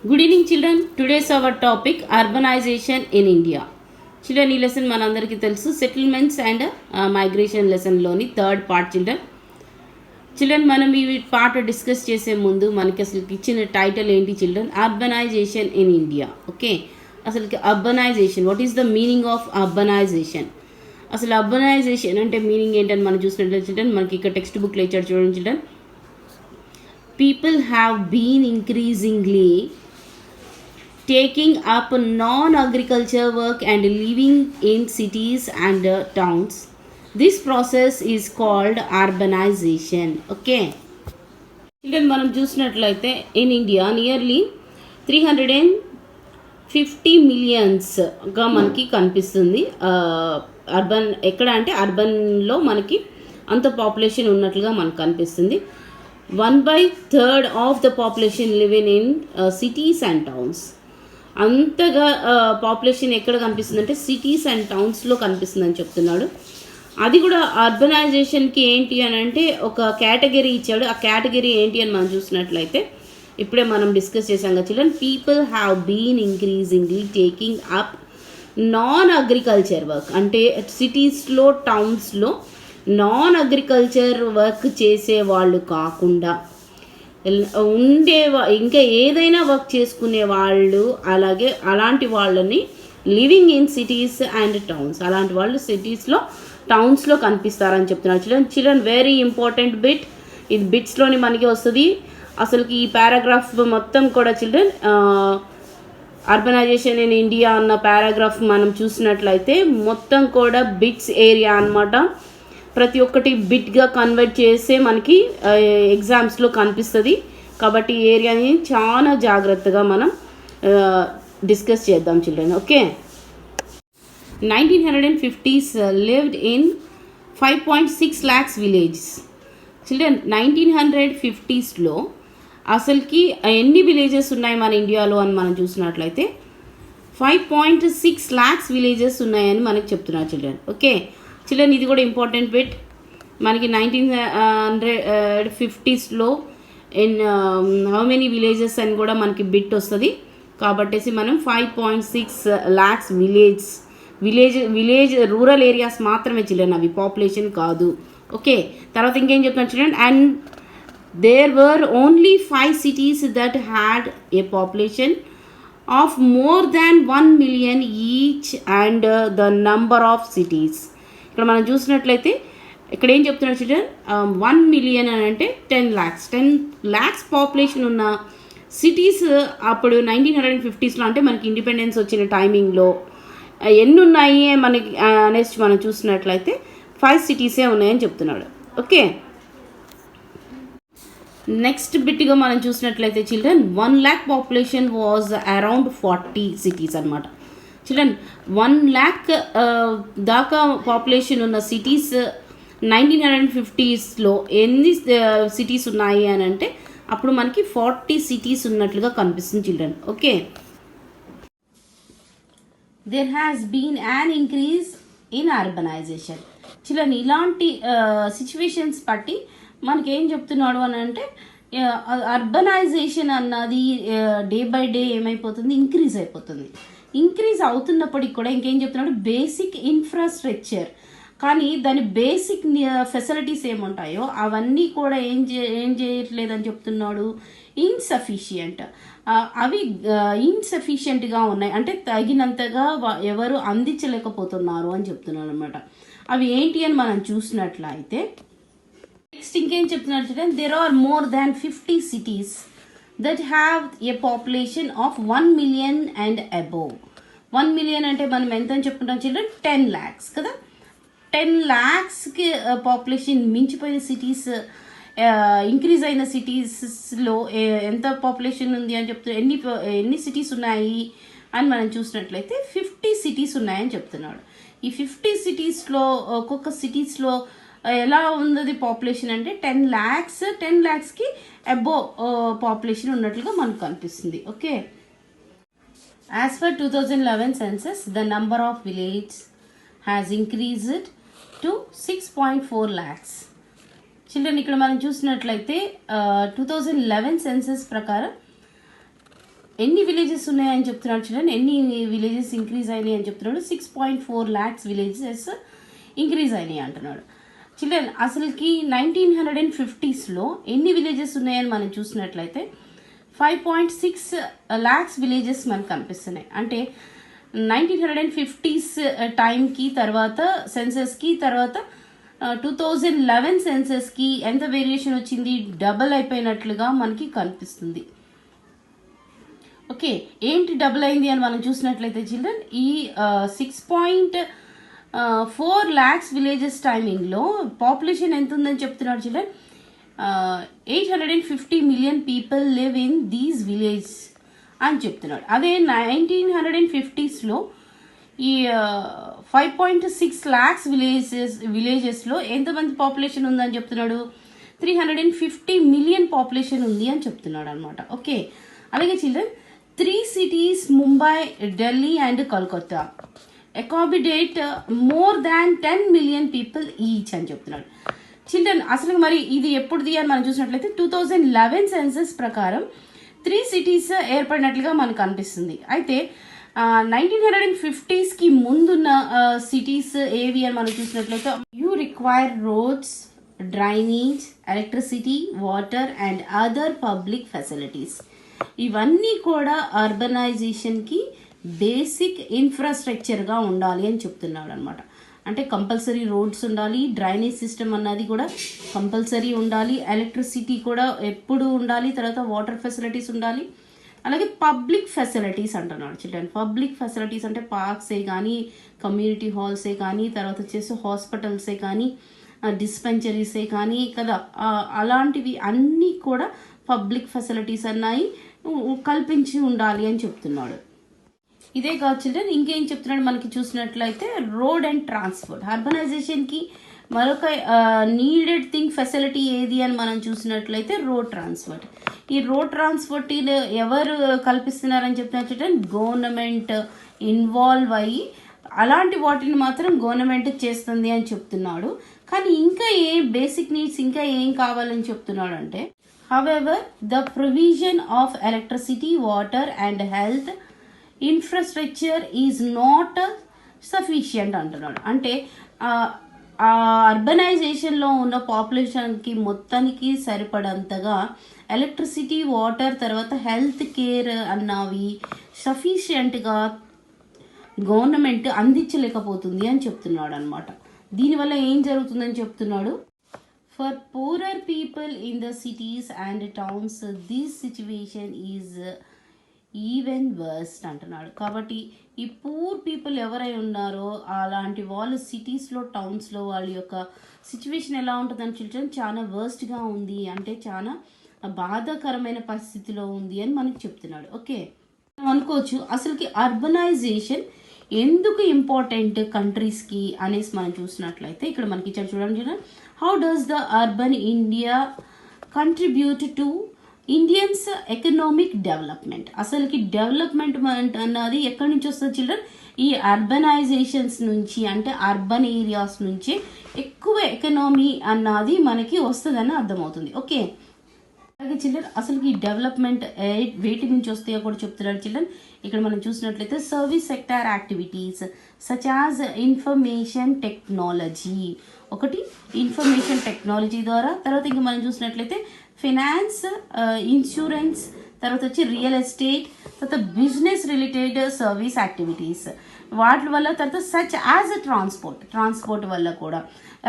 Good evening children. Today's our topic urbanization in India. Children, ఈ lesson మనందరికీ తెలుసు settlements and migration లెసన్లోని third part children మనం ఈ పార్ట్ డిస్కస్ చేసే ముందు మనకి అసలు ఇచ్చిన టైటిల్ ఏంటి children? Urbanisation in India. Okay, అసలుకి urbanisation, what is the meaning of urbanisation? అసలు అర్బనైజేషన్ అంటే మీనింగ్ ఏంటని మనం చూసినట్లయితే చిల్డ్రన్ మనకి ఇక్కడ టెక్స్ట్ బుక్లో ఇచ్చాడు చూడండి children. People have been increasingly taking up non-agriculture work and living in cities and towns. This process is called urbanization. Okay. Children, మనం చూసినట్లయితే ఇన్ ఇండియా నియర్లీ 350 మిలియన్స్గా మనకి కనిపిస్తుంది. అర్బన్ ఎక్కడ అంటే అర్బన్లో మనకి అంత పాపులేషన్ ఉన్నట్లుగా మనకు కనిపిస్తుంది. 1/3 of the population living in cities and towns. అంతగా పాపులేషన్ ఎక్కడ కనిపిస్తుంది అంటే సిటీస్ అండ్ టౌన్స్లో కనిపిస్తుందని చెప్తున్నాడు. అది కూడా అర్బనైజేషన్కి ఏంటి అని అంటే ఒక కేటగిరీ ఇచ్చాడు. ఆ కేటగిరీ ఏంటి అని మనం చూసినట్లయితే ఇప్పుడే మనం డిస్కస్ చేసాం కదా children. People have been increasingly taking up non agriculture work. అంటే సిటీస్లో టౌన్స్లో నాన్ అగ్రికల్చర్ వర్క్ చేసే వాళ్ళు కాకుండా ఇంకా ఏదైనా వర్క్ చేసుకునే వాళ్ళు, అలాగే అలాంటి వాళ్ళని living in cities and towns, అలాంటి వాళ్ళు సిటీస్లో టౌన్స్లో కనిపిస్తారని చెప్తున్నారు చిల్డ్రన్. వెరీ ఇంపార్టెంట్ బిట్, ఇది బిట్స్లోని మనకి వస్తుంది. అసలుకి ఈ పారాగ్రాఫ్ మొత్తం కూడా చిల్డ్రన్ అర్బనైజేషన్ ఇన్ ఇండియా అన్న పారాగ్రాఫ్ మనం చూసినట్లయితే మొత్తం కూడా బిట్స్ ఏరియా అన్నమాట. ప్రతి ఒక్కటి బిట్గా కన్వర్ట్ చేసే మనకి ఎగ్జామ్స్లో కనిపిస్తుంది. కాబట్టి ఈ ఏరియాని చాలా జాగ్రత్తగా మనం డిస్కస్ చేద్దాం children. Okay, 1950s lived in 5.6 lakhs villages. Children 1950స్లో అసలుకి ఎన్ని విలేజెస్ ఉన్నాయి మన ఇండియాలో అని మనం చూసినట్లయితే 5.6 lakhs విలేజెస్ ఉన్నాయని మనకు చెప్తున్నారు చిల్డ్రన్. ఓకే చిల్డ్రన్, ఇది కూడా ఇంపార్టెంట్ బిట్. మనకి 1950స్లో ఇన్ హౌ మెనీ విలేజెస్ అని కూడా మనకి బిట్ వస్తుంది. కాబట్టేసి మనం 5.6 lakhs విలేజ్ రూరల్ ఏరియాస్ మాత్రమే చిల్డ్రన్, అవి పాపులేషన్ కాదు. ఓకే, తర్వాత ఇంకేం చెప్తాను children. And there were only 5 cities that had a population of more than 1 million each and the number of cities. ఇక్కడ మనం చూసినట్లయితే ఇక్కడ ఏం చెప్తున్నారు చిల్డ్రన్, 1 million అని అంటే 10 lakhs పాపులేషన్ ఉన్న సిటీస్ అప్పుడు 1950స్లో అంటే మనకి ఇండిపెండెన్స్ వచ్చిన టైమింగ్లో ఎన్ని ఉన్నాయి మనకి అనేసి మనం చూసినట్లయితే 5 cities ఉన్నాయని చెప్తున్నాడు. ఓకే, నెక్స్ట్ బిట్గా మనం చూసినట్లయితే children 1 lakh population was around 40 cities అనమాట. చిల్డ్రన్ 1 lakh దాకా పాపులేషన్ ఉన్న సిటీస్ 1950స్లో ఎన్ని సిటీస్ ఉన్నాయి అని అంటే అప్పుడు మనకి 40 cities ఉన్నట్లుగా కనిపిస్తుంది children. Okay, there has been an increase in urbanization. Children ఇలాంటి సిచ్యువేషన్స్ బట్టి మనకి ఏం చెప్తున్నాడు అని అంటే అర్బనైజేషన్ అన్నది డే బై డే ఏమైపోతుంది, ఇంక్రీజ్ అయిపోతుంది. ఇంక్రీజ్ అవుతున్నప్పటికి కూడా ఇంకేం చెప్తున్నాడు, బేసిక్ ఇన్ఫ్రాస్ట్రక్చర్, కానీ దాని బేసిక్ ఫెసిలిటీస్ ఏముంటాయో అవన్నీ కూడా ఏం చేయట్లేదని చెప్తున్నాడు, ఇన్సఫిషియంట్. అవి ఇన్సఫిషియెంట్గా ఉన్నాయి, అంటే తగినంతగా ఎవరు అందించలేకపోతున్నారు అని చెప్తున్నాడు అనమాట. అవి ఏంటి అని మనం చూసినట్లయితే నెక్స్ట్ ఇంకేం చెప్తున్నారు చూడండి, there are more than 50 cities that have a population of 1 million and above. 1 million అంటే మనం ఎంత అని చెప్పుకుంటాం చిల్డ్రన్, 10 lakhs కదా. 10 lakhsకి పాపులేషన్ మించిపోయిన సిటీస్, ఇంక్రీజ్ అయిన సిటీస్లో ఎంత పాపులేషన్ ఉంది అని చెప్తూ ఎన్ని సిటీస్ ఉన్నాయి అని మనం చూసినట్లయితే 50 cities ఉన్నాయని చెప్తున్నాడు. ఈ 50 citiesలో ఒక్కొక్క సిటీస్లో ఎలా ఉంది పాపులేషన్ అంటే 10 lakhsకి అబోవ్ పాపులేషన్ ఉన్నట్లుగా మనకు కనిపిస్తుంది. Okay, as per 2011 census the number of village has increased to 6.4 lakhs. Children ఇక్కడ మనం చూసినట్లయితే 2011 సెన్సస్ ప్రకారం ఎన్ని విలేజెస్ ఉన్నాయని చెప్తున్నాడు చూడండి, ఎన్ని విలేజెస్ ఇంక్రీజ్ అయినాయి అని చెప్తున్నాడు. 6.4 lakhs విలేజెస్ ఇంక్రీజ్ అయినాయి అంటున్నాడు. చిల్డ్రన్ అసలుకి 1950s ఎన్ని విలేజెస్ ఉన్నాయని మనం చూసినట్లయితే 5.6 lakhs విలేజెస్ మనకు కనిపిస్తున్నాయి. అంటే 1950s టైంకి తర్వాత సెన్సెస్కి తర్వాత 2011 సెన్సెస్కి ఎంత వేరియేషన్ వచ్చింది, డబల్ అయిపోయినట్లుగా మనకి కనిపిస్తుంది. ఓకే, ఏంటి డబుల్ అయింది అని మనం చూసినట్లయితే చిల్డ్రన్ ఈ 6.4 lakhs విలేజెస్ టైమింగ్లో పాపులేషన్ ఎంత ఉందని చెప్తున్నాడు children. 850 million people live in these village అని చెప్తున్నాడు. అదే 1950s ఈ 5.6 lakhs విలేజెస్లో ఎంతమంది పాపులేషన్ ఉందని చెప్తున్నాడు, 350 million పాపులేషన్ ఉంది అని చెప్తున్నాడు అనమాట. ఓకే, అలాగే children 3 cities Mumbai, Delhi and Calcutta accommodate more than 10 million people each అని చెప్తున్నాడు. చిల్డ్రన్ అసలు మరి ఇది ఎప్పుడుది అని మనం చూసినట్లయితే 2011 సెన్సస్ ప్రకారం 3 cities ఏర్పడినట్లుగా మనకు అనిపిస్తుంది. అయితే 1950sకి ముందున్న సిటీస్ ఏవి అని మనం చూసినట్లయితే you require roads, drainage, electricity, water and other public facilities. ఇవన్నీ కూడా అర్బనైజేషన్కి బేసిక్ ఇన్ఫ్రాస్ట్రక్చర్గా ఉండాలి అని చెప్తున్నాడు అనమాట. అంటే కంపల్సరీ రోడ్స్ ఉండాలి, డ్రైనేజ్ సిస్టమ్ అన్నది కూడా కంపల్సరీ ఉండాలి, ఎలక్ట్రిసిటీ కూడా ఎప్పుడు ఉండాలి, తర్వాత వాటర్ ఫెసిలిటీస్ ఉండాలి, అలాగే పబ్లిక్ ఫెసిలిటీస్ అంటున్నాడు చిల్డ్రన్. పబ్లిక్ ఫెసిలిటీస్ అంటే పార్క్సే కానీ, కమ్యూనిటీ హాల్సే కానీ, తర్వాత వచ్చేసి హాస్పిటల్సే కానీ, డిస్పెన్సరీసే కానీ కదా, అలాంటివి అన్నీ కూడా పబ్లిక్ ఫెసిలిటీస్ అన్నాయి కల్పించి ఉండాలి అని చెప్తున్నాడు. ఇదే కాదు చిల్డ్రన్, ఇంకేం చెప్తున్నాడు మనకి చూసినట్లయితే రోడ్ అండ్ ట్రాన్స్పోర్ట్. అర్బనైజేషన్కి మరొక నీడెడ్ థింగ్ ఫెసిలిటీ ఏది అని మనం చూసినట్లయితే రోడ్ ట్రాన్స్పోర్ట్. ఈ రోడ్ ట్రాన్స్పోర్ట్ ఎవరు కల్పిస్తున్నారని చెప్తున్నారు చిల్డ్రన్, గవర్నమెంట్ ఇన్వాల్వ్ అయ్యి అలాంటి వాటిని మాత్రం గవర్నమెంట్ చేస్తుంది అని చెప్తున్నాడు. కానీ ఇంకా బేసిక్ నీడ్స్ ఇంకా ఏం కావాలని చెప్తున్నాడు అంటే, however the provision of electricity, water and health infrastructure is not sufficient అంటున్నాడు. అంటే అర్బనైజేషన్లో ఉన్న పాపులేషన్కి మొత్తానికి సరిపడంతగా ఎలక్ట్రిసిటీ, వాటర్, తర్వాత హెల్త్ కేర్ అన్నవి సఫిషియంట్గా గవర్నమెంట్ అందించలేకపోతుంది అని చెప్తున్నాడు అనమాట. దీనివల్ల ఏం జరుగుతుందని చెప్తున్నాడు, for poorer people in the cities and towns this situation is even worst అంటున్నాడు. కాబట్టి ఈ పూర్ పీపుల్ ఎవరై ఉన్నారో అలాంటి వాళ్ళు సిటీస్లో, టౌన్స్లో వాళ్ళ యొక్క సిచ్యువేషన్ ఎలా ఉంటుందని చిల్డ్రన్ చాలా వర్స్ట్గా ఉంది, అంటే చాలా బాధాకరమైన పరిస్థితిలో ఉంది అని మనకు చెప్తున్నాడు. ఓకే, అనుకోవచ్చు అసలుకి అర్బనైజేషన్ ఎందుకు ఇంపార్టెంట్ కంట్రీస్కి అనేసి మనం చూసినట్లయితే ఇక్కడ మనకి ఇచ్చారు చూడండి. How does the urban India contribute to Indians economic development. అసలుకి డెవలప్మెంట్ అన్నది ఎక్కడి నుంచి వస్తుంది చిల్డ్రన్, ఈ అర్బనైజేషన్స్ నుంచి, అంటే అర్బన్ ఏరియాస్ నుంచి ఎక్కువ ఎకనామీ అన్నది మనకి వస్తుందని అర్థమవుతుంది. ఓకే, అలాగే చిల్డ్రన్ అసలుకి ఈ డెవలప్మెంట్ వేటి నుంచి వస్తాయో కూడా చెప్తున్నాడు చిల్డ్రన్. ఇక్కడ మనం చూసినట్లయితే service sector activities such as information technology, ఒకటి ఇన్ఫర్మేషన్ టెక్నాలజీ ద్వారా, తర్వాత ఇంకా మనం చూసినట్లయితే ఫైనాన్స్, ఇన్సూరెన్స్, తర్వాత వచ్చి రియల్ ఎస్టేట్, తర్వాత బిజినెస్ రిలేటెడ్ సర్వీస్ యాక్టివిటీస్ వాటి వల్ల, తర్వాత సచ్ యాజ్ ట్రాన్స్పోర్ట్ వల్ల కూడా.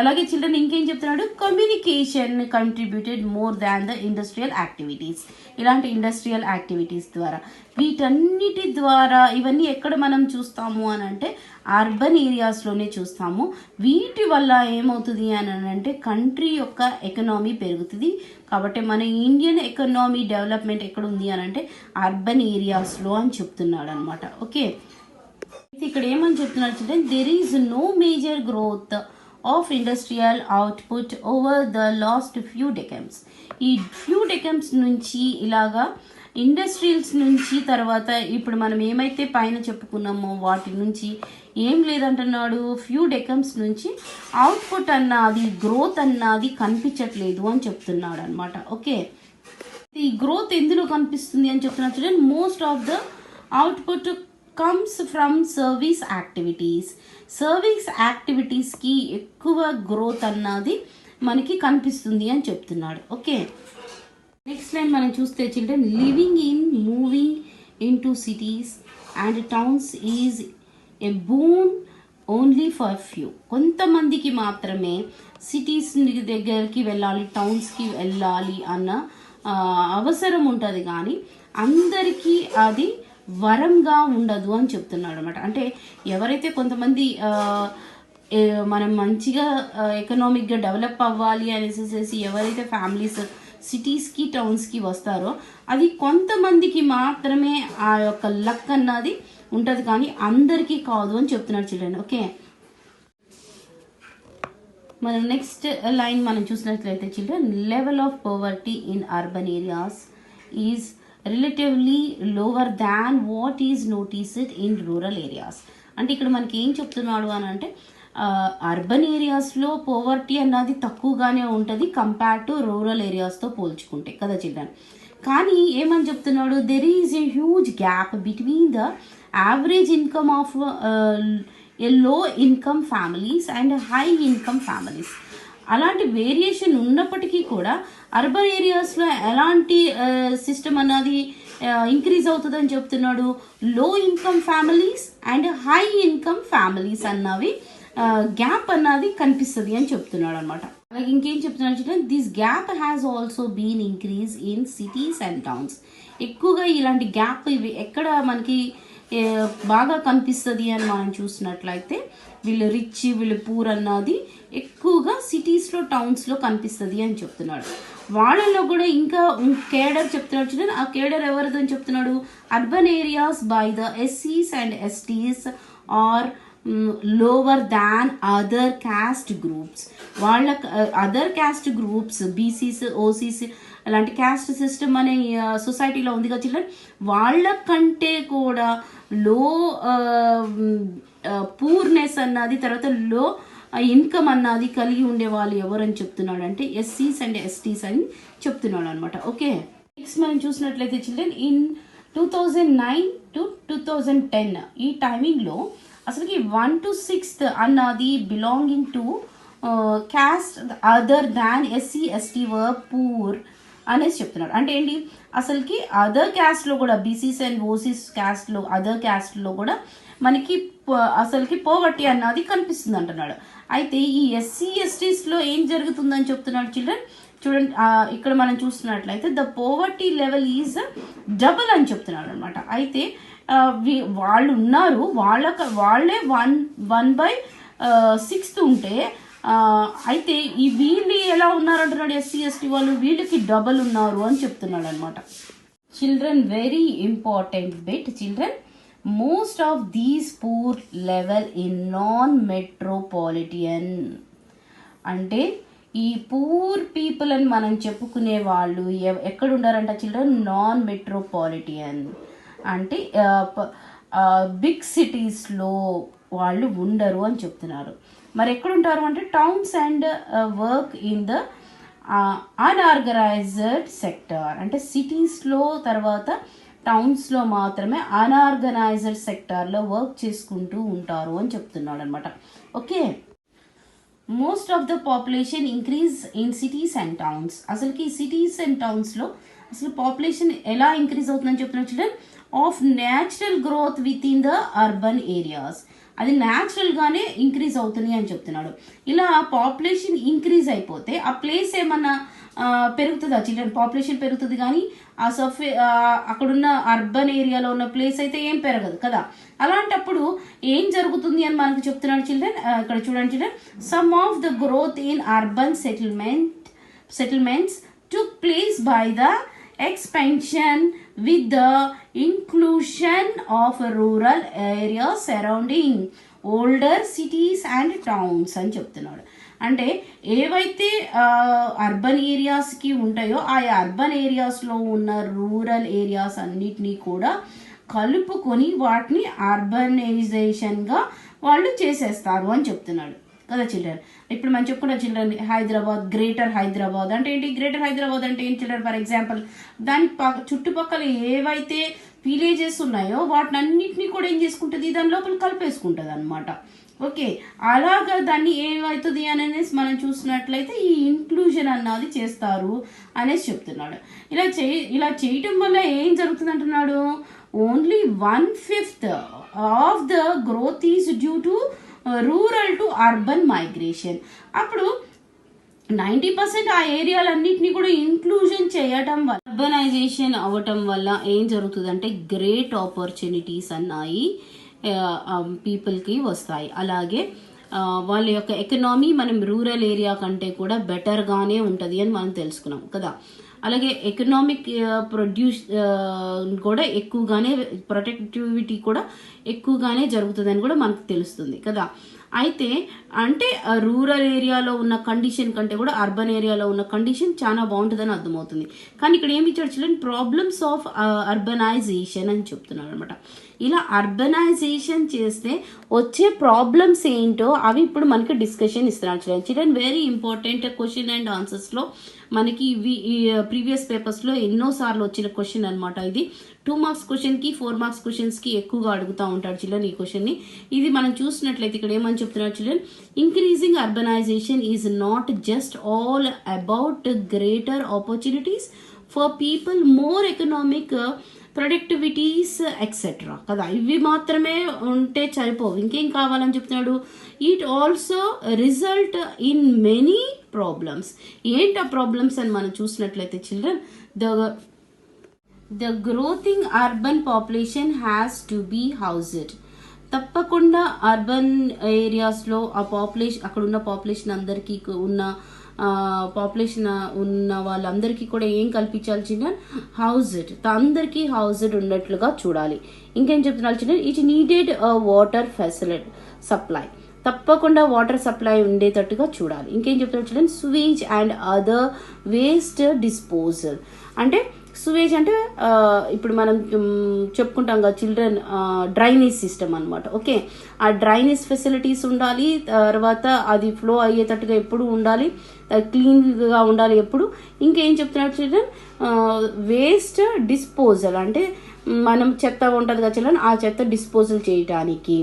అలాగే చిల్డ్రన్ ఇంకేం చెప్తున్నాడు, communication contributed more than the industrial activities. ఇలాంటి ఇండస్ట్రియల్ యాక్టివిటీస్ ద్వారా, వీటన్నిటి ద్వారా ఇవన్నీ ఎక్కడ మనం చూస్తాము అని అంటే అర్బన్ ఏరియాస్లోనే చూస్తాము. వీటి వల్ల ఏమవుతుంది అని అంటే కంట్రీ యొక్క ఎకనామీ పెరుగుతుంది. కాబట్టి మన ఇండియన్ ఎకనామీ డెవలప్మెంట్ ఎక్కడ ఉంది అని అంటే అర్బన్ ఏరియాస్లో అని చెప్తున్నాడు అనమాట. ఓకే, ఇక్కడ ఏమని చెప్తున్నాడు అంటే there is no major growth of industrial output over the last few decades. ఈ ఫ్యూ డెకెమ్స్ నుంచి ఇలాగా ఇండస్ట్రియల్స్ నుంచి తర్వాత ఇప్పుడు మనం ఏమైతే పైన చెప్పుకున్నామో వాటి నుంచి ఏం లేదంటున్నాడు, ఫ్యూ డెకెమ్స్ నుంచి అవుట్పుట్ అన్నది, గ్రోత్ అన్నది కనిపించట్లేదు అని చెప్తున్నాడు అనమాట. ఓకే, ఈ గ్రోత్ ఎందులో కనిపిస్తుంది అని చెప్తున్నారు చూడండి. Most of the output comes from service activities. Service యాక్టివిటీస్కి ఎక్కువ గ్రోత్ అన్నది మనకి కనిపిస్తుంది అని చెప్తున్నాడు. ఓకే, నెక్స్ట్ లైన్ మనం చూస్తే children, living in moving in to cities and towns is a boon only for few. కొంతమందికి మాత్రమే సిటీస్ దగ్గరికి వెళ్ళాలి, టౌన్స్కి వెళ్ళాలి అన్న అవసరం ఉంటుంది, కానీ అందరికీ అది వరంగా ఉండదు అని చెప్తున్నాడు అనమాట. అంటే ఎవరైతే కొంతమంది మనం మంచిగా ఎకనామిక్గా డెవలప్ అవ్వాలి అనేసి ఎవరైతే ఫ్యామిలీస్ సిటీస్కి టౌన్స్కి వస్తారో అది కొంతమందికి మాత్రమే ఆ యొక్క లక్ అన్నది ఉంటుంది, కానీ అందరికీ కాదు అని చెప్తున్నాడు చిల్డ్రన్. ఓకే, మనం నెక్స్ట్ లైన్ మనం చూసినట్లయితే children, level of poverty in urban areas is relatively lower than what is noticed in rural areas. అంటే ఇక్కడ మనకి ఏం చెప్తున్నాడు అని అంటే అర్బన్ ఏరియాస్లో పోవర్టీ అన్నది తక్కువగానే ఉంటుంది కంపేర్ టు రూరల్ ఏరియాస్తో పోల్చుకుంటే కదా చిల్డ్రన్. కానీ ఏమని చెప్తున్నాడు, there is a huge gap between the average income of a low income families and high income families. అలాంటి వేరియేషన్ ఉన్నప్పటికీ కూడా అర్బన్ ఏరియాస్లో ఎలాంటి సిస్టమ్ అన్నది ఇంక్రీజ్ అవుతుందని చెప్తున్నాడు. Low income families and high income families అన్నవి గ్యాప్ అన్నది కనిపిస్తుంది అని చెప్తున్నాడు అనమాట. అలాగే ఇంకేం చెప్తున్నాడు చూడండి, this gap has also been increase in cities and towns. ఎక్కువగా ఇలాంటి గ్యాప్ ఇవి ఎక్కడ మనకి బాగా కనిపిస్తుంది అని మనం చూసినట్లయితే వీళ్ళు రిచ్ వీళ్ళు పూర్ అన్నది ఎక్కువగా సిటీస్లో టౌన్స్లో కనిపిస్తుంది అని చెప్తున్నాడు. వాళ్ళలో కూడా ఇంకా కేడర్ చెప్తున్నాడు చూడండి. ఆ కేడర్ ఎవరిదని చెప్తున్నాడు, అర్బన్ ఏరియాస్ బై ద ఎస్సీస్ and STs are lower than other caste groups. వాళ్ళ other caste groups BCs OCs అలాంటి క్యాస్ట్ సిస్టమ్ అనే సొసైటీలో ఉంది కదా చిల్డ్రన్, వాళ్ళకంటే కూడా లో పూర్నెస్ అన్నది తర్వాత లో ఇన్కమ్ అన్నది కలిగి ఉండే వాళ్ళు ఎవరని చెప్తున్నాడు అంటే ఎస్సీస్ అండ్ ఎస్టీస్ అని చెప్తున్నాడు అనమాట. ఓకే, నెక్స్ట్ మనం చూసినట్లయితే చిల్డ్రన్, ఇన్ 2009 to 2010 ఈ టైమింగ్లో అసలుకి 1 to 6th అన్నది belonging to caste other than SC ST were poor అనేసి చెప్తున్నాడు. అంటే ఏంటి, అసలుకి అదర్ క్యాస్ట్లో కూడా బీసీస్ అండ్ ఓసీస్ క్యాస్ట్లో అదర్ క్యాస్ట్లో కూడా మనకి అసలుకి పోవర్టీ అన్నది కనిపిస్తుంది అంటున్నాడు. అయితే ఈ ఎస్సీ ఎస్టీస్లో ఏం జరుగుతుందని చెప్తున్నాడు చిల్డ్రన్ చూడండి. ఇక్కడ మనం చూస్తున్నట్లయితే the poverty level is double అని చెప్తున్నాడు అనమాట. అయితే వాళ్ళు ఉన్నారు, వాళ్ళే 1/6 ఉంటే అయితే ఈ వీళ్ళు ఎలా ఉన్నారు అంటున్నాడు ఎస్సీ ఎస్టీ వాళ్ళు, వీళ్ళకి డబల్ ఉన్నారు అని చెప్తున్నాడు అనమాట. Children, very important bit children, most of these poor level in non metropolitan. అంటే ఈ పూర్ పీపుల్ అని మనం చెప్పుకునే వాళ్ళు ఎక్కడ ఉండారంట చిల్డ్రన్, నాన్ మెట్రోపాలిటియన్ అంటే బిగ్ సిటీస్లో వాళ్ళు ఉండరు అని చెప్తున్నారు. మరి ఎక్కడుంటారు అంటే towns and work in the unorganised sector. అంటే సిటీస్లో తర్వాత టౌన్స్లో మాత్రమే అన్ఆర్గనైజ్డ్ సెక్టార్లో వర్క్ చేసుకుంటూ ఉంటారు అని చెప్తున్నాడు అనమాట. Okay, most of the population increase in cities and towns. అసలుకి సిటీస్ అండ్ టౌన్స్లో అసలు పాపులేషన్ ఎలా ఇంక్రీజ్ అవుతుందని చెప్తున్నారు children, of natural growth with in the urban areas. అది న్యాచురల్గానే ఇంక్రీజ్ అవుతుంది అని చెప్తున్నాడు. ఇలా పాపులేషన్ ఇంక్రీజ్ అయిపోతే ఆ ప్లేస్ ఏమన్నా పెరుగుతుందా చిల్డ్రన్, పాపులేషన్ పెరుగుతుంది కానీ ఆ అక్కడున్న అర్బన్ ఏరియాలో ఉన్న ప్లేస్ అయితే ఏం పెరగదు కదా. అలాంటప్పుడు ఏం జరుగుతుంది అని మనకు చెప్తున్నాడు చిల్డ్రన్. ఇక్కడ చూడండి children, some of the growth in urban settlements took place by the expansion with the inclusion of rural areas surrounding older cities and towns అని చెప్తున్నాడు. అంటే ఏవైతే అర్బన్ ఏరియాస్కి ఉంటాయో ఆ అర్బన్ ఏరియాస్లో ఉన్న రూరల్ ఏరియాస్ అన్నిటినీ కూడా కలుపుకొని వాటిని అర్బనైజేషన్గా వాళ్ళు చేసేస్తారు అని చెప్తున్నాడు కదా చిల్డ్రన్. ఇప్పుడు మనం చెప్పుకున్న చిల్డ్రన్ హైదరాబాద్, గ్రేటర్ హైదరాబాద్ అంటే ఏంటి, గ్రేటర్ హైదరాబాద్ అంటే ఏంటి చిల్డ్రన్, ఫర్ ఎగ్జాంపుల్ దాని చుట్టుపక్కల ఏవైతే విలేజెస్ ఉన్నాయో వాటిని అన్నింటినీ కూడా ఏం చేసుకుంటుంది, దాని లోపల కలిపేసుకుంటుంది అనమాట. ఓకే, అలాగా దాన్ని ఏమవుతుంది అనేసి మనం చూసినట్లయితే ఈ ఇంక్లూజన్ అన్నది చేస్తారు అనేసి చెప్తున్నాడు. ఇలా చేయటం వల్ల ఏం జరుగుతుంది అంటున్నాడు, only 1/5 of the growth is due to rural to urban migration. అప్పుడు 90% ఆ ఏరియాలన్నింటినీ కూడా ఇంక్లూజన్ చేయటం వల్ల, అర్బనైజేషన్ అవ్వటం వల్ల ఏం జరుగుతుందంటే గ్రేట్ ఆపర్చునిటీస్ అన్నాయి పీపుల్కి వస్తాయి. అలాగే వాళ్ళ యొక్క ఎకనామీ మనం రూరల్ ఏరియా కంటే కూడా బెటర్గానే ఉంటుంది అని మనం తెలుసుకున్నాం కదా. అలాగే ఎకనామిక్ కూడా ఎక్కువగానే, ప్రొడక్టివిటీ కూడా ఎక్కువగానే జరుగుతుందని కూడా మనకు తెలుస్తుంది కదా. అయితే అంటే రూరల్ ఏరియాలో ఉన్న కండిషన్ కంటే కూడా అర్బన్ ఏరియాలో ఉన్న కండిషన్ చాలా బాగుంటుందని అర్థమవుతుంది. కానీ ఇక్కడ ఏమి ఇచ్చాడు చిల్డ్రన్, ప్రాబ్లమ్స్ ఆఫ్ అర్బనైజేషన్ అని చెప్తున్నారు అనమాట. ఇలా అర్బనైజేషన్ చేస్తే వచ్చే ప్రాబ్లమ్స్ ఏంటో అవి ఇప్పుడు మనకి డిస్కషన్ ఇస్తున్నారు children. Very important question and ఆన్సర్స్లో మనకి ఇవి ప్రీవియస్ పేపర్స్లో ఎన్నోసార్లు వచ్చిన క్వశ్చన్ అనమాట. ఇది 2 మార్క్స్ క్వశ్చన్కి 4 మార్క్స్ క్వశ్చన్స్కి ఎక్కువగా అడుగుతూ ఉంటాడు చిల్డ్రన్ ఈ క్వశ్చన్ని. ఇది మనం చూసినట్లయితే ఇక్కడ ఏమని చెప్తున్నారు children, increasing urbanisation is not just all about greater opportunities for people, more economic productivities etcetera కదా. ఇవి మాత్రమే ఉంటే సరిపోవు, ఇంకేం కావాలని చెప్తున్నాడు. It also result in many problems. ఏంటి ఆ ప్రాబ్లమ్స్ అని మనం చూసినట్లయితే children, the growing urban population has to be housed. తప్పకుండా అర్బన్ ఏరియాస్లో ఆ పాపులేషన్, అక్కడ ఉన్న పాపులేషన్ అందరికీ ఉన్న పాపులేషన్ ఉన్న వాళ్ళందరికీ కూడా ఏం కల్పించాలి చిల్డ్రన్, హౌస్డ్, అందరికీ హౌస్డ్ ఉన్నట్లుగా చూడాలి. ఇంకేం చెప్తున్నారు children, it needed water facility supply, తప్పకుండా వాటర్ సప్లై ఉండేటట్టుగా చూడాలి. ఇంకేం చెప్తున్నారు children, sewage and other waste disposal. అంటే సువేజ్ అంటే ఇప్పుడు మనం చెప్పుకుంటాం కదా చిల్డ్రన్, డ్రైనేజ్ సిస్టమ్ అనమాట. ఓకే, ఆ డ్రైనేజ్ ఫెసిలిటీస్ ఉండాలి, తర్వాత అది ఫ్లో అయ్యేటట్టుగా ఎప్పుడు ఉండాలి, క్లీన్గా ఉండాలి ఎప్పుడు. ఇంకేం చెప్తున్నారు చిల్డ్రన్, వేస్ట్ డిస్పోజల్ అంటే మనం చెత్త ఉంటుంది కదా చిల్డ్రన్, ఆ చెత్త డిస్పోజల్ చేయటానికి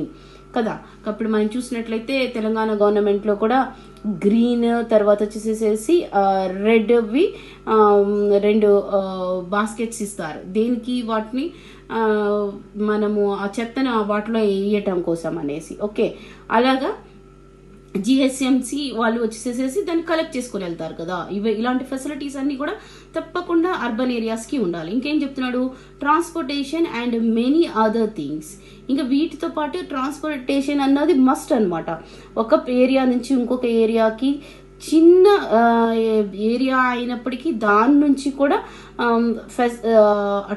కదా. అప్పుడు మనం చూసినట్లయితే తెలంగాణ గవర్నమెంట్లో కూడా గ్రీన్, తర్వాత వచ్చేసేసి రెడ్వి 2 బాస్కెట్స్ ఇస్తారు. దేనికి, వాటిని మనము ఆ చెత్తను వాటిలో వేయటం కోసం అనేసి. ఓకే, అలాగా జిహెచ్ఎంసి వాళ్ళు వచ్చేసేసి దాన్ని కలెక్ట్ చేసుకొని వెళ్తారు కదా. ఇలాంటి ఫెసిలిటీస్ అన్ని కూడా తప్పకుండా అర్బన్ ఏరియాస్కి ఉండాలి. ఇంకేం చెప్తున్నాడు, transportation and many other things. ఇంకా వీటితో పాటు ట్రాన్స్పోర్టేషన్ అన్నది మస్ట్ అనమాట. ఒక ఏరియా నుంచి ఇంకొక ఏరియాకి చిన్న ఏరియా అయినప్పటికీ దాని నుంచి కూడా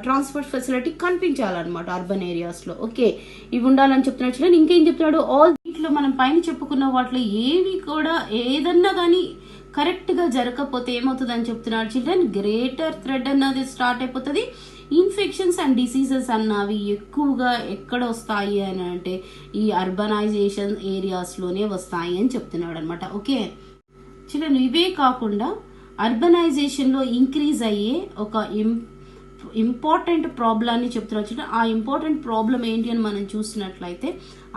ట్రాన్స్పోర్ట్ ఫెసిలిటీ కనిపించాలన్నమాట అర్బన్ ఏరియాస్లో. ఓకే, ఇవి ఉండాలని చెప్తున్నాడు చిల్డ్రన్. ఇంకేం చెప్తున్నాడు, ఆల్ వీటిలో మనం పైన చెప్పుకున్న వాటిలో ఏవి కూడా ఏదన్నా కానీ కరెక్ట్గా జరగకపోతే ఏమవుతుంది అని చెప్తున్నాడు చిల్డ్రన్, గ్రేటర్ థ్రెడ్ అన్నది స్టార్ట్ అయిపోతుంది. ఇన్ఫెక్షన్స్ అండ్ డిసీజెస్ అన్నవి ఎక్కువగా ఎక్కడ వస్తాయి అని అంటే ఈ అర్బనైజేషన్ ఏరియాస్లోనే వస్తాయి అని చెప్తున్నాడు అనమాట. ఓకే చిల్డ్రన్, ఇవే కాకుండా అర్బనైజేషన్లో ఇంక్రీజ్ అయ్యే ఒక ఇంపార్టెంట్ ప్రాబ్లమ్ని చెప్తున్నారు చిల్డ్రన్. ఆ ఇంపార్టెంట్ ప్రాబ్లం ఏంటి అని మనం చూసినట్లయితే,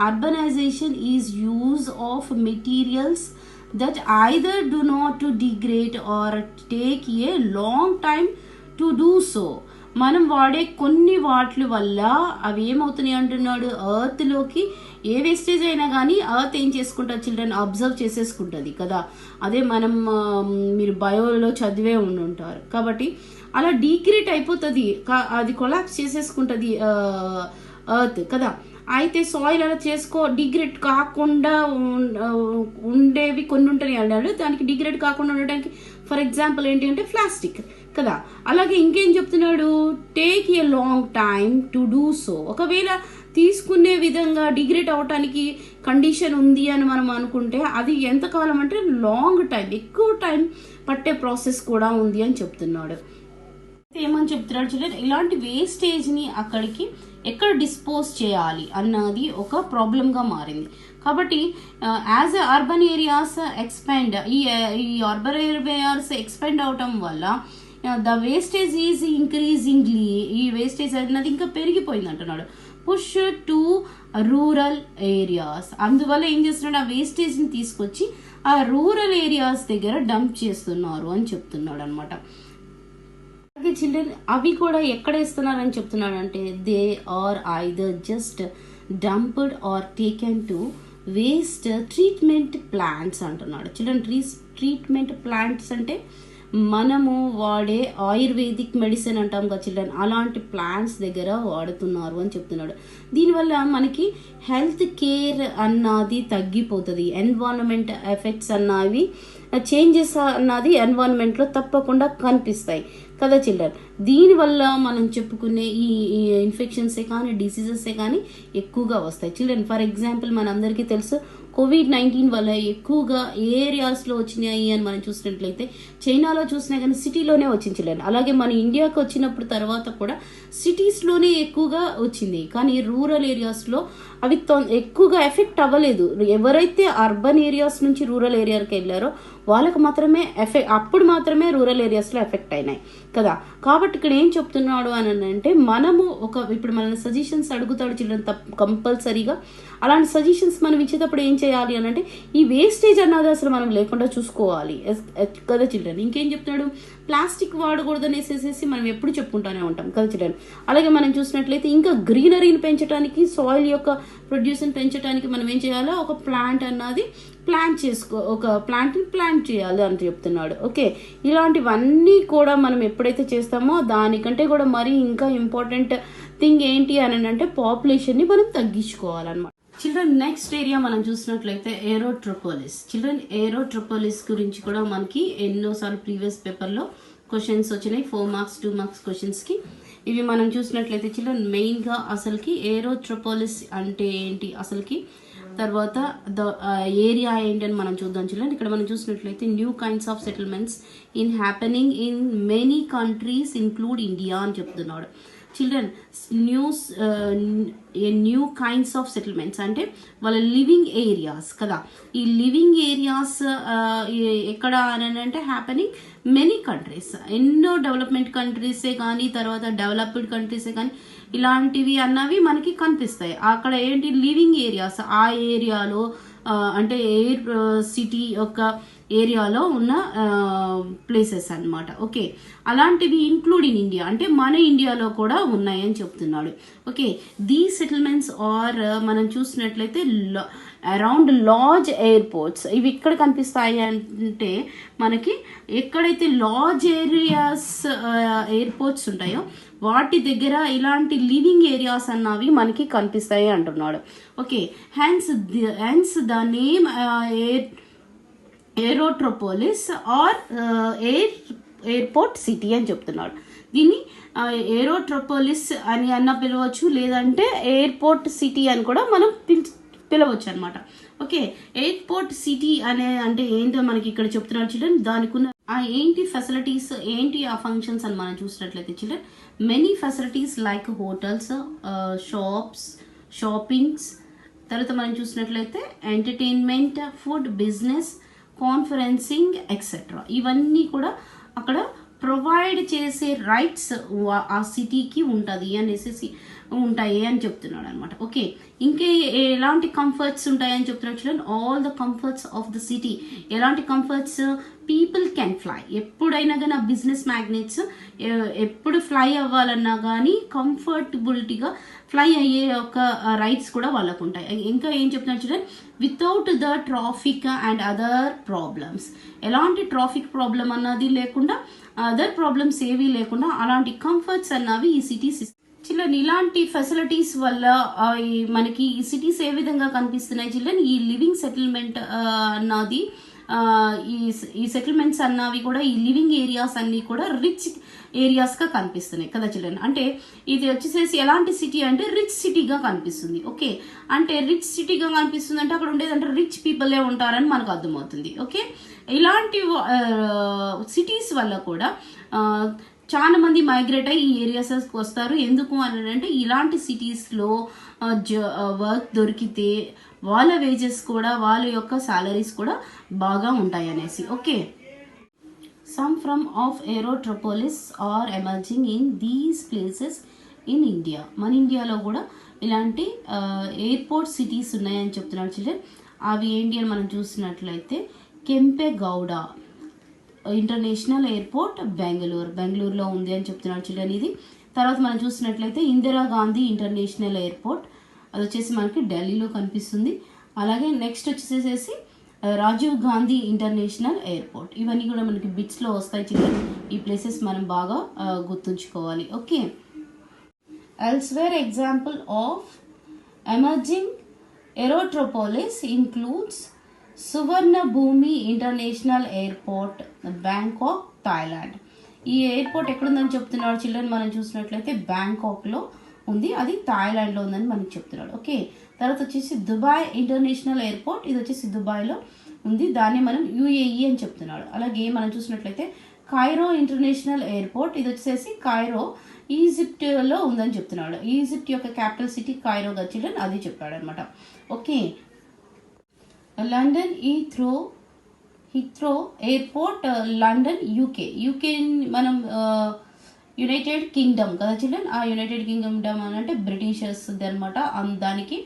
urbanization is use of materials that either do not to degrade or take a long time to do so. మనం వాడే కొన్ని వాటి వల్ల అవి ఏమవుతున్నాయి అంటున్నాడు, ఎర్త్లోకి ఏ వేస్టేజ్ అయినా కానీ ఎర్త్ ఏం చేసుకుంటారు చిల్డ్రన్, అబ్జర్వ్ చేసేసుకుంటుంది కదా. అదే మనం మీరు బయోలో చదివే ఉండుంటారు కాబట్టి అలా డీగ్రేడ్ అయిపోతుంది, అది కొలాప్స్ చేసేసుకుంటుంది ఎర్త్ కదా. అయితే సాయిల్ అలా డిగ్రేడ్ కాకుండా ఉండేవి కొన్ని ఉంటాయి అన్నాడు. దానికి డిగ్రేడ్ కాకుండా ఉండడానికి ఫర్ ఎగ్జాంపుల్ ఏంటి అంటే ప్లాస్టిక్ కదా. అలాగే ఇంకేం చెప్తున్నాడు, take a long time to do so. ఒకవేళ తీసుకునే విధంగా డిగ్రేడ్ అవటానికి కండిషన్ ఉంది అని మనం అనుకుంటే అది ఎంతకాలం అంటే లాంగ్ టైం, ఎక్కువ టైం పట్టే ప్రాసెస్ కూడా ఉంది అని చెప్తున్నాడు. ఏమని చెప్తున్నాడు చూడండి, ఇలాంటి వేస్టేజ్ని అక్కడికి ఎక్కడ డిస్పోజ్ చేయాలి అన్నది ఒక ప్రాబ్లంగా మారింది. కాబట్టి యాజ్ అర్బన్ ఏరియాస్ ఎక్స్పాండ్ ఈ అర్బన్ ఏరియాస్ ఎక్స్పాండ్ అవటం వల్ల ద వేస్టేజ్ ఈజ్ ఇంక్రీజింగ్లీ, ఈ వేస్టేజ్ అన్నది ఇంకా పెరిగిపోయింది అంటున్నాడు. పుష్ టు రూరల్ ఏరియాస్, అందువల్ల ఏం చేస్తున్నాడు, ఆ వేస్టేజ్ని తీసుకొచ్చి ఆ రూరల్ ఏరియాస్ దగ్గర డంప్ చేస్తున్నారు అని చెప్తున్నాడు అనమాట. అలాగే చిల్డ్రన్ అవి కూడా ఎక్కడ వేస్తున్నారని చెప్తున్నాడు అంటే they are either just dumped or taken to waste treatment plants అంటున్నాడు. చిల్డ్రన్ ట్రీట్మెంట్ ప్లాంట్స్ అంటే మనము వాడే ఆయుర్వేదిక్ మెడిసిన్ అంటాం కదా చిల్డ్రన్, అలాంటి ప్లాంట్స్ దగ్గర వాడుతున్నారు అని చెప్తున్నాడు. దీనివల్ల మనకి హెల్త్ కేర్ అన్నది తగ్గిపోతుంది, ఎన్వైరన్మెంట్ ఎఫెక్ట్స్ అన్నవి చేంజెస్ అన్నది ఎన్వైరన్మెంట్లో తప్పకుండా కనిపిస్తాయి కదా చిల్డ్రన్. దీనివల్ల మనం చెప్పుకునే ఈ ఇన్ఫెక్షన్సే కానీ డిసీజెసే కానీ ఎక్కువగా వస్తాయి చిల్డ్రన్. ఫర్ ఎగ్జాంపుల్ మనందరికీ తెలుసు COVID-19 వల్ల ఎక్కువగా ఏ ఏరియాస్లో వచ్చినాయి అని మనం చూసినట్లయితే చైనాలో చూసినా కానీ సిటీలోనే వచ్చింది చిల్డ్రన్. అలాగే మన ఇండియాకి వచ్చినప్పుడు తర్వాత కూడా సిటీస్లోనే ఎక్కువగా వచ్చింది, కానీ రూరల్ ఏరియాస్లో అవి ఎక్కువగా ఎఫెక్ట్ అవ్వలేదు. ఎవరైతే అర్బన్ ఏరియాస్ నుంచి రూరల్ ఏరియాకి వెళ్ళారో వాళ్ళకి మాత్రమే అప్పుడు మాత్రమే రూరల్ ఏరియాస్లో ఎఫెక్ట్ అయినాయి కదా. కాబట్టి ఇక్కడ ఏం చెప్తున్నాడు అని అంటే మనము ఇప్పుడు మన సజెషన్స్ అడుగుతాడు చిల్డ్రన్ కంపల్సరీగా. అలాంటి సజెషన్స్ మనం ఇచ్చేటప్పుడు ఏం చేయాలి అని అంటే ఈ వేస్టేజ్ అన్నది అసలు మనం లేకుండా చూసుకోవాలి కదా చిల్డ్రన్. ఇంకేం చెప్తున్నాడు, ప్లాస్టిక్ వాడకూడదు అనేసి మనం ఎప్పుడు చెప్పుకుంటూనే ఉంటాం కదా చిల్డ్రన్. అలాగే మనం చూసినట్లయితే ఇంకా గ్రీనరీని పెంచడానికి, సాయిల్ యొక్క ప్రొడ్యూస్ని పెంచడానికి మనం ఏం చేయాలో ఒక ప్లాంట్ అన్నది ఒక ప్లాంట్ని ప్లాంట్ చేయాలి అని చెప్తున్నాడు. ఓకే, ఇలాంటివన్నీ కూడా మనం ఎప్పుడైతే చేస్తామో దానికంటే కూడా మరీ ఇంకా ఇంపార్టెంట్ థింగ్ ఏంటి అని అంటే పాపులేషన్ని మనం తగ్గించుకోవాలన్నమాట. చిల్డ్రన్ నెక్స్ట్ ఏరియా మనం చూసినట్లయితే ఏరోట్రోపోలిస్. చిల్డ్రన్ ఏరోట్రోపోలిస్ గురించి కూడా మనకి ఎన్నోసార్లు ప్రీవియస్ పేపర్లో క్వశ్చన్స్ వచ్చినాయి, 4 మార్క్స్ 2 మార్క్స్ క్వశ్చన్స్కి. ఇవి మనం చూసినట్లయితే చిల్డ్రన్ మెయిన్గా అసలుకి ఏరోట్రోపోలిస్ అంటే ఏంటి అసలుకి, తర్వాత ఏరియా ఏంటని మనం చూద్దాం చిల్డ్రన్. ఇక్కడ మనం చూసినట్లయితే new kinds of settlements happening in many countries include India అని చెప్తున్నాడు. Children new kinds of settlements అంటే వాళ్ళ లివింగ్ ఏరియాస్ కదా. ఈ లివింగ్ ఏరియాస్ ఎక్కడ అని అంటే హ్యాపెనింగ్ మెనీ కంట్రీస్, ఎన్నో డెవలప్మెంట్ కంట్రీసే కానీ తర్వాత డెవలప్డ్ కంట్రీసే కానీ ఇలాంటివి అన్నవి మనకి కనిపిస్తాయి. అక్కడ ఏంటి లివింగ్ ఏరియాస్, ఆ ఏరియాలో అంటే ఎయిర్ సిటీ యొక్క ఏరియాలో ఉన్న ప్లేసెస్ అన్నమాట. ఓకే, అలాంటివి ఇంక్లూడ్ ఇన్ ఇండియా అంటే మన ఇండియాలో కూడా ఉన్నాయని చెప్తున్నాడు. ఓకే, దీస్ సెటిల్మెంట్స్ ఆర్ మనం చూసినట్లయితే అరౌండ్ లార్జ్ ఎయిర్పోర్ట్స్. ఇవి ఎక్కడ కనిపిస్తాయి అంటే మనకి ఎక్కడైతే లార్జ్ ఏరియాస్ ఎయిర్పోర్ట్స్ ఉంటాయో వాటి దగ్గర ఇలాంటి లివింగ్ ఏరియాస్ అన్నవి మనకి కనిపిస్తాయి అంటున్నాడు. Okay, hence the name aerotropolis or airport city అని చెప్తున్నాడు. దీన్ని ఏరోట్రోపోలిస్ అని పిలవచ్చు, లేదంటే ఎయిర్పోర్ట్ సిటీ అని కూడా మనం పిలవచ్చు అనమాట. ఓకే, ఎయిర్పోర్ట్ సిటీ అంటే ఏంటో మనకి ఇక్కడ చెప్తున్నాడు చిల్డ్రన్. దానికి ఉన్న ఏంటి ఫెసిలిటీస్ ఏంటి ఆ ఫంక్షన్స్ అని మనం చూసినట్లయితే children many facilities like hotels, shops, shoppings, తర్వాత మనం చూసినట్లయితే entertainment, food, business, conferencing etcetera, ఇవన్నీ కూడా అక్కడ ప్రొవైడ్ చేసే రైట్స్ ఆ సిటీకి ఉంటుంది అనేసి ఉంటాయి అని చెప్తున్నాడు అనమాట. ఓకే, ఇంకే ఎలాంటి కంఫర్ట్స్ ఉంటాయని చెప్తున్నాడు చూడండి. All the comforts of the city. ఎలాంటి కంఫర్ట్స్? People can fly. ఎప్పుడైనా కానీ ఆ బిజినెస్ మ్యాగ్నెట్స్ ఎప్పుడు ఫ్లై అవ్వాలన్నా కానీ కంఫర్టబిలిటీగా ఫ్లై అయ్యే ఒక రైట్స్ కూడా వాళ్ళకు ఉంటాయి. ఇంకా ఏం చెప్తున్నారు చూడండి, without the traffic and other problems. ఎలాంటి ట్రాఫిక్ ప్రాబ్లం అన్నది లేకుండా, అదర్ ప్రాబ్లమ్స్ ఏవి లేకుండా అలాంటి కంఫర్ట్స్ అన్నవి ఈ సిటీస్ చిల్డ్రన్. ఇలాంటి ఫెసిలిటీస్ వల్ల మనకి ఈ సిటీస్ ఏ విధంగా కనిపిస్తున్నాయి చిల్డ్రన్, ఈ లివింగ్ సెటిల్మెంట్ అన్నది ఈ సెటిల్మెంట్స్ అన్నవి కూడా ఈ లివింగ్ ఏరియాస్ అన్ని కూడా రిచ్ ఏరియాస్గా కనిపిస్తున్నాయి కదా చిల్డ్రన్. అంటే ఇది వచ్చేసేసి ఎలాంటి సిటీ అంటే రిచ్ సిటీగా కనిపిస్తుంది. ఓకే, అంటే రిచ్ సిటీగా కనిపిస్తుంది అంటే అక్కడ ఉండేదంటే రిచ్ పీపులే ఉంటారని మనకు అర్థమవుతుంది. ఓకే, ఇలాంటి సిటీస్ వల్ల కూడా చాలా మంది మైగ్రేట్ అయ్యి ఈ ఏరియాస్కి వస్తారు. ఎందుకు అని అంటే ఇలాంటి సిటీస్లో వర్క్ దొరికితే వాళ్ళ వేజెస్ కూడా వాళ్ళ యొక్క సాలరీస్ కూడా బాగా ఉంటాయి అనేసి. Okay, some form of aerotropolis are emerging in these places in India. మన ఇండియాలో కూడా ఇలాంటి ఎయిర్పోర్ట్ సిటీస్ ఉన్నాయని చెప్తున్నాడు చిల్డ్రన్. అవి ఏంటి అని మనం చూసినట్లయితే కెంపెగౌడ ఇంటర్నేషనల్ ఎయిర్పోర్ట్ బెంగళూరులో ఉంది అని చెప్తున్నాడు చిల్డ్రన్ ఇది. తర్వాత మనం చూసినట్లయితే ఇందిరాగాంధీ ఇంటర్నేషనల్ ఎయిర్పోర్ట్, అది వచ్చేసి మనకి ఢిల్లీలో కనిపిస్తుంది. అలాగే నెక్స్ట్ వచ్చేసేసి రాజీవ్ గాంధీ ఇంటర్నేషనల్ ఎయిర్పోర్ట్. ఇవన్నీ కూడా మనకి బిట్స్లో వస్తాయి చిల్డ్రన్. ఈ ప్లేసెస్ మనం బాగా గుర్తుంచుకోవాలి. Okay, elsewhere example of emerging aerotropolis includes Suvarnabhumi international airport, Bangkok, Thailand. ఈ ఎయిర్పోర్ట్ ఎక్కడుందని చెప్తున్నాడు చిల్డ్రన్? మనం చూసినట్లయితే బ్యాంకాక్లో ఉంది, అది థాయిలాండ్లో ఉందని మనకి చెప్తున్నాడు. ఓకే, తర్వాత వచ్చేసి దుబాయ్ ఇంటర్నేషనల్ ఎయిర్పోర్ట్, ఇది వచ్చేసి దుబాయ్లో ఉంది, దాన్ని మనం యుఏఈ అని చెప్తున్నాడు. అలాగే మనం చూసినట్లయితే కైరో ఇంటర్నేషనల్ ఎయిర్పోర్ట్, ఇది వచ్చేసి కైరో ఈజిప్ట్లో ఉందని చెప్తున్నాడు. ఈజిప్ట్ యొక్క క్యాపిటల్ సిటీ కైరోగా చిల్డ్రన్, అది చెప్పాడు అనమాట. Okay, London Heathrow airport, London UK మనం యునైటెడ్ కింగ్డమ్ కదా చిల్డ్రన్. ఆ యునైటెడ్ కింగ్డమ్ అని అంటే బ్రిటిషర్స్ అనమాట. దానికి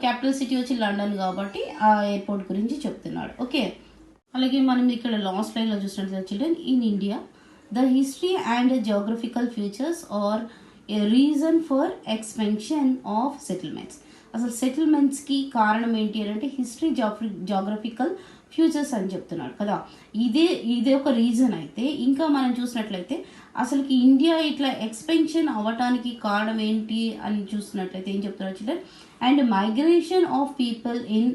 క్యాపిటల్ సిటీ వచ్చి లండన్ కాబట్టి ఆ ఎయిర్పోర్ట్ గురించి చెప్తున్నాడు. ఓకే, అలాగే మనం ఇక్కడ లాస్ట్ లైన్లో చూసినట్లయితే children, in India the history and geographical features are a reason for expansion of settlements. అసలు సెటిల్మెంట్స్కి కారణం ఏంటి అని అంటే హిస్టరీ జాగ్రఫికల్ ఫ్యూచర్స్ అని చెప్తున్నాడు కదా. ఇదే ఒక రీజన్ అయితే, ఇంకా మనం చూసినట్లయితే అసలుకి ఇండియా ఇట్లా ఎక్స్పెన్షన్ అవ్వటానికి కారణం ఏంటి అని చూసినట్లయితే ఏం చెప్తున్నాడు children, and migration of people in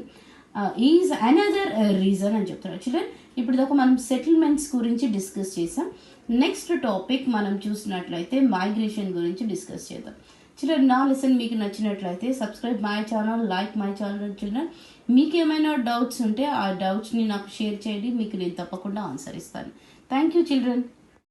is another reason అని చెప్తున్నాడు చిల్డ్రన్. ఇప్పుడు దాకా మనం సెటిల్మెంట్స్ గురించి డిస్కస్ చేసాం. నెక్స్ట్ టాపిక్ మనం చూసినట్లయితే మైగ్రేషన్ గురించి డిస్కస్ చేద్దాం చిల్డ్రన్. నా లెసన్ మీకు నచ్చినట్లయితే subscribe my channel, like my channel children. మీకు ఏమైనా డౌట్స్ ఉంటే ఆ డౌట్స్ని నాకు షేర్ చేయండి, మీకు నేను తప్పకుండా ఆన్సర్ ఇస్తాను. Thank you children.